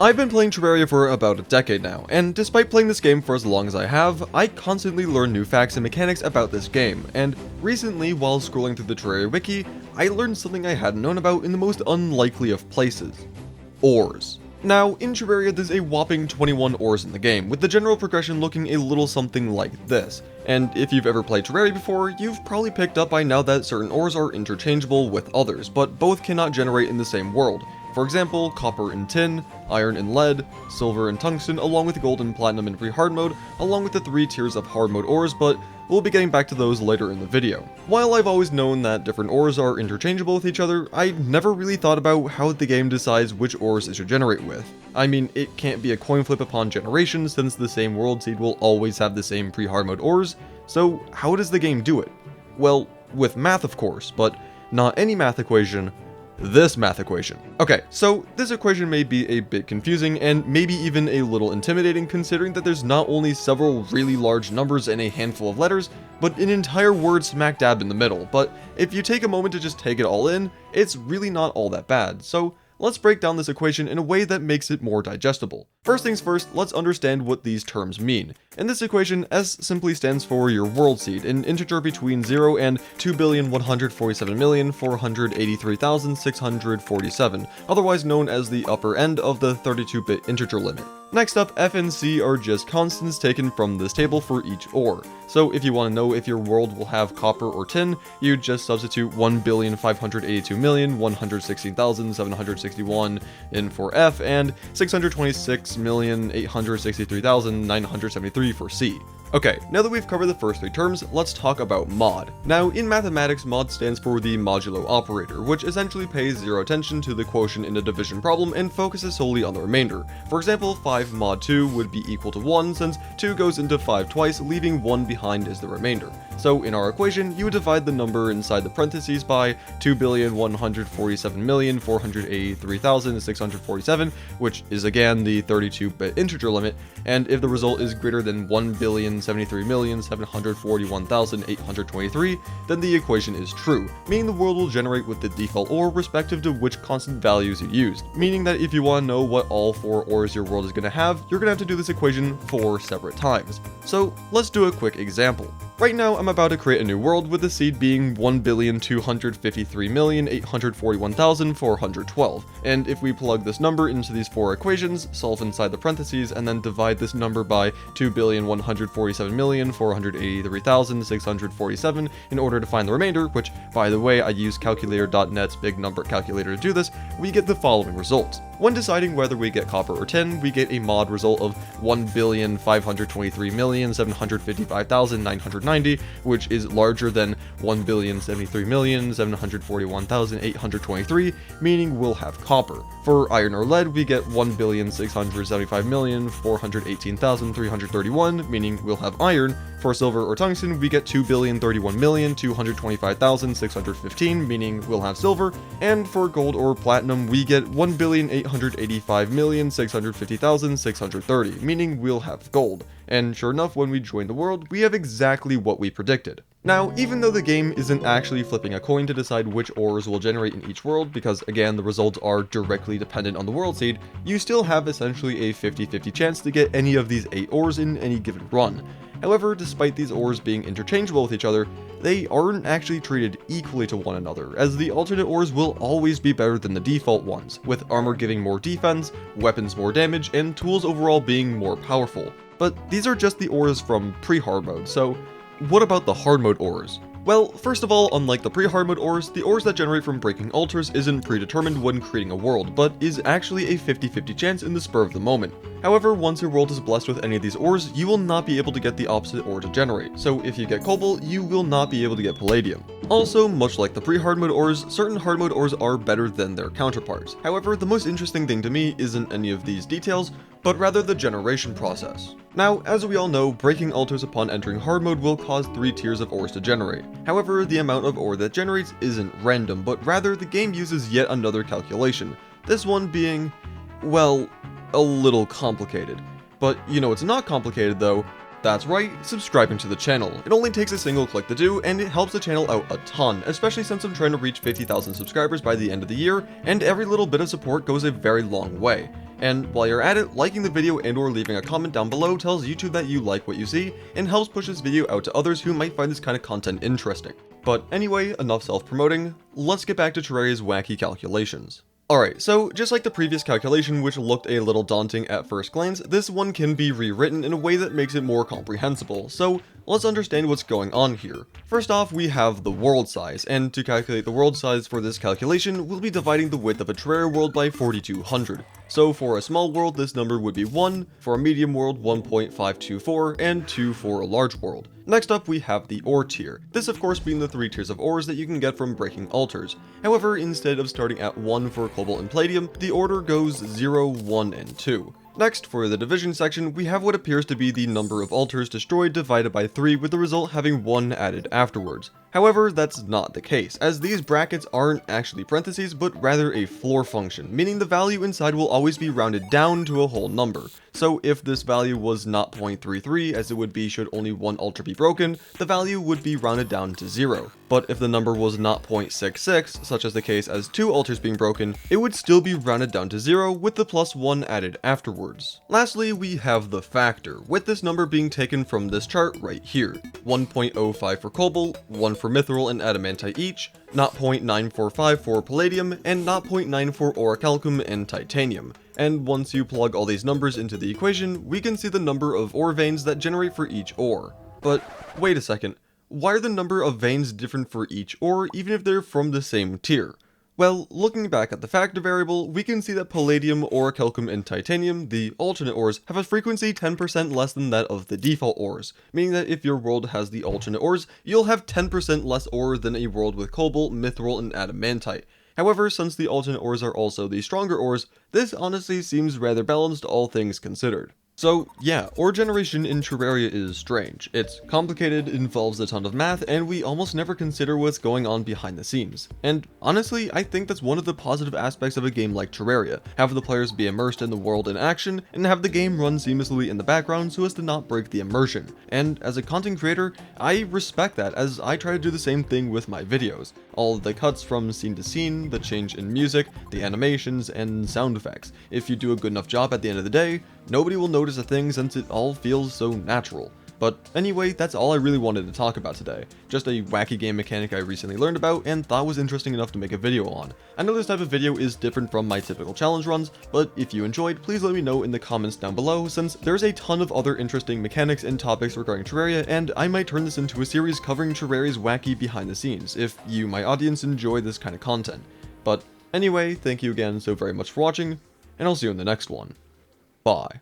I've been playing Terraria for about a decade now, and despite playing this game for as long as I have, I constantly learn new facts and mechanics about this game, and recently, while scrolling through the Terraria wiki, I learned something I hadn't known about in the most unlikely of places. Ores. Now, in Terraria there's a whopping 21 ores in the game, with the general progression looking a little something like this. And if you've ever played Terraria before, you've probably picked up by now that certain ores are interchangeable with others, but both cannot generate in the same world. For example, copper and tin, iron and lead, silver and tungsten, along with gold and platinum in pre-hard mode, along with the 3 tiers of hard mode ores, but we'll be getting back to those later in the video. While I've always known that different ores are interchangeable with each other, I never really thought about how the game decides which ores it should generate with. I mean, it can't be a coin flip upon generation since the same world seed will always have the same pre-hard mode ores, so how does the game do it? Well, with math of course, but not any math equation, this math equation. Okay, so this equation may be a bit confusing and maybe even a little intimidating considering that there's not only several really large numbers and a handful of letters, but an entire word smack dab in the middle. But if you take a moment to just take it all in, it's really not all that bad. So let's break down this equation in a way that makes it more digestible. First things first, let's understand what these terms mean. In this equation, S simply stands for your world seed, an integer between 0 and 2,147,483,647, otherwise known as the upper end of the 32-bit integer limit. Next up, F and C are just constants taken from this table for each ore. So if you want to know if your world will have copper or tin, you just substitute 1,582,116,761 in for F and 626,863,973 for C. Okay, now that we've covered the first 3 terms, let's talk about mod. Now, in mathematics, mod stands for the modulo operator, which essentially pays 0 attention to the quotient in a division problem and focuses solely on the remainder. For example, 5 mod 2 would be equal to 1 since 2 goes into 5 twice, leaving 1 behind as the remainder. So in our equation, you would divide the number inside the parentheses by 2,147,483,647, which is again the 32-bit integer limit, and if the result is greater than 1,073,741,823, then the equation is true, meaning the world will generate with the default ore respective to which constant values you used, meaning that if you want to know what all 4 ores your world is going to have, you're going to have to do this equation 4 separate times. So let's do a quick example. Right now, I'm about to create a new world with the seed being 1,253,841,412, and if we plug this number into these 4 equations, solve inside the parentheses, and then divide this number by 2,147,483,647 in order to find the remainder, which, by the way, I use calculator.net's big number calculator to do this, we get the following result. When deciding whether we get copper or tin, we get a mod result of 1,523,755,990, which is larger than 1,073,741,823, meaning we'll have copper. For iron or lead, we get 1,675,418,331, meaning we'll have iron. For silver or tungsten, we get 2,031,225,615, meaning we'll have silver. And for gold or platinum, we get 1,885,650,630, meaning we'll have gold. And sure enough, when we join the world, we have exactly what we predicted. Now, even though the game isn't actually flipping a coin to decide which ores will generate in each world, because again, the results are directly dependent on the world seed, you still have essentially a 50-50 chance to get any of these 8 ores in any given run. However, despite these ores being interchangeable with each other, they aren't actually treated equally to one another, as the alternate ores will always be better than the default ones, with armor giving more defense, weapons more damage, and tools overall being more powerful. But these are just the ores from pre-hard mode, so what about the hard mode ores? Well, first of all, unlike the pre-hard mode ores, the ores that generate from breaking altars isn't predetermined when creating a world, but is actually a 50-50 chance in the spur of the moment. However, once your world is blessed with any of these ores, you will not be able to get the opposite ore to generate, so if you get cobalt, you will not be able to get palladium. Also, much like the pre-hard mode ores, certain hard mode ores are better than their counterparts. However, the most interesting thing to me isn't any of these details, but rather the generation process. Now, as we all know, breaking altars upon entering hard mode will cause 3 tiers of ores to generate. However, the amount of ore that generates isn't random, but rather the game uses yet another calculation. This one being, well, a little complicated. But you know it's not complicated though, That's right, subscribing to the channel. It only takes a single click to do, and it helps the channel out a ton, especially since I'm trying to reach 50,000 subscribers by the end of the year, and every little bit of support goes a very long way. And while you're at it, liking the video and or leaving a comment down below tells YouTube that you like what you see, and helps push this video out to others who might find this kind of content interesting. But anyway, enough self-promoting, let's get back to Terraria's wacky calculations. Alright, so just like the previous calculation, which looked a little daunting at first glance, this one can be rewritten in a way that makes it more comprehensible, so let's understand what's going on here. First off, we have the world size, and to calculate the world size for this calculation, we'll be dividing the width of a Terraria world by 4200. So for a small world, this number would be 1, for a medium world 1.524, and 2 for a large world. Next up, we have the ore tier, this of course being the 3 tiers of ores that you can get from breaking altars. However, instead of starting at 1 for cobalt and palladium, the order goes 0, 1, and 2. Next, for the division section, we have what appears to be the number of altars destroyed divided by 3, with the result having 1 added afterwards. However, that's not the case, as these brackets aren't actually parentheses, but rather a floor function, meaning the value inside will always be rounded down to a whole number. So if this value was not 0.33, as it would be should only one altar be broken, the value would be rounded down to 0. But if the number was not 0.66, such as the case as 2 altars being broken, it would still be rounded down to 0 with the +1 added afterwards. Lastly, we have the factor, with this number being taken from this chart right here. 1.05 for cobalt, 1 for mithril and adamantite each, 0.945 for palladium, and 0.9 for orichalcum and titanium. And once you plug all these numbers into the equation, we can see the number of ore veins that generate for each ore. But wait a second, why are the number of veins different for each ore even if they're from the same tier? Well, looking back at the factor variable, we can see that palladium, orichalcum, and titanium, the alternate ores, have a frequency 10% less than that of the default ores, meaning that if your world has the alternate ores, you'll have 10% less ore than a world with cobalt, mithril, and adamantite. However, since the alternate ores are also the stronger ores, this honestly seems rather balanced all things considered. So yeah, ore generation in Terraria is strange. It's complicated, involves a ton of math, and we almost never consider what's going on behind the scenes. And honestly, I think that's one of the positive aspects of a game like Terraria. Have the players be immersed in the world in action, and have the game run seamlessly in the background so as to not break the immersion. And as a content creator, I respect that, as I try to do the same thing with my videos. All of the cuts from scene to scene, the change in music, the animations, and sound effects. If you do a good enough job at the end of the day, nobody will notice a thing since it all feels so natural. But anyway, that's all I really wanted to talk about today. Just a wacky game mechanic I recently learned about and thought was interesting enough to make a video on. I know this type of video is different from my typical challenge runs, but if you enjoyed, please let me know in the comments down below, since there's a ton of other interesting mechanics and topics regarding Terraria, and I might turn this into a series covering Terraria's wacky behind the scenes, if you, my audience, enjoy this kind of content. But anyway, thank you again so very much for watching, and I'll see you in the next one. Bye.